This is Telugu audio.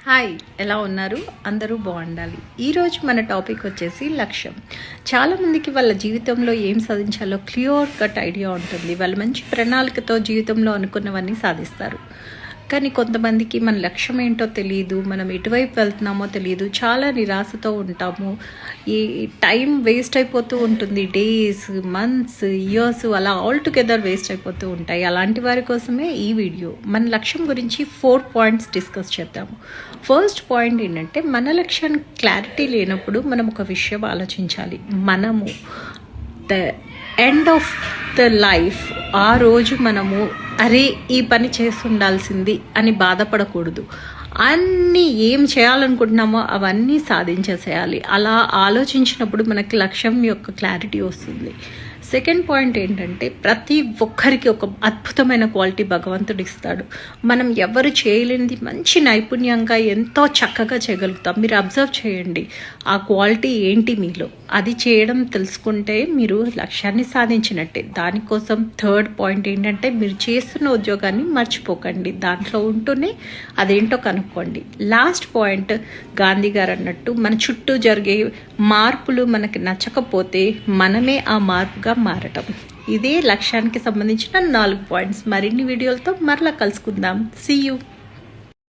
హాయ్, ఎలా ఉన్నారు? అందరూ బాగుండాలి. ఈరోజు మన టాపిక్ వచ్చేసి లక్ష్యం. చాలామందికి వాళ్ళ జీవితంలో ఏం సాధించాలో క్లియర్ కట్ ఐడియా ఉంటుంది. వాళ్ళు మంచి ప్రణాళికతో జీవితంలో అనుకున్నవన్నీ సాధిస్తారు. కానీ కొంతమందికి మన లక్ష్యం ఏంటో తెలియదు, మనం ఎటువైపు వెళ్తున్నామో తెలియదు, చాలా నిరాశతో ఉంటాము. ఈ టైం వేస్ట్ అయిపోతూ ఉంటుంది. డేస్, మంత్స్, ఇయర్స్ అలా ఆల్ టుగెదర్ వేస్ట్ అయిపోతూ ఉంటాయి. అలాంటి వారి కోసమే ఈ వీడియో. మన లక్ష్యం గురించి 4 పాయింట్స్ డిస్కస్ చేద్దాము. ఫస్ట్ పాయింట్ ఏంటంటే, మన లక్ష్యానికి క్లారిటీ లేనప్పుడు మనం ఒక విషయం ఆలోచించాలి. మనము the end of the life ఆ రోజు మనము అరే ఈ పని చేసి ఉండాల్సింది అని బాధపడకూడదు. అన్నీ ఏం చేయాలనుకుంటున్నామో అవన్నీ సాధించేసేయాలి. అలా ఆలోచించినప్పుడు మనకి లక్ష్యం యొక్క క్లారిటీ వస్తుంది. సెకండ్ పాయింట్ ఏంటంటే, ప్రతి ఒక్కరికి ఒక అద్భుతమైన క్వాలిటీ భగవంతుడు ఇస్తాడు. మనం ఎవరు చేయలేనిది మంచి నైపుణ్యంగా ఎంతో చక్కగా చేయగలుగుతాం. మీరు అబ్జర్వ్ చేయండి, ఆ క్వాలిటీ ఏంటి మీలో, అది చేయడం తెలుసుకుంటే మీరు లక్ష్యాన్ని సాధించినట్టే. దానికోసం థర్డ్ పాయింట్ ఏంటంటే, మీరు చేస్తున్న ఉద్యోగాన్ని మర్చిపోకండి, దాంట్లో ఉంటూనే అదేంటో కనుక్కోండి. లాస్ట్ పాయింట్, గాంధీ గారు అన్నట్టు, మన చుట్టూ జరిగే మార్పులు మనకి నచ్చకపోతే మనమే ఆ మార్పుగా మారటం. ఇదే లక్ష్యానికి సంబంధించిన 4 పాయింట్స్. మరిన్ని వీడియోలతో మరలా కలుసుకుందాం. See you.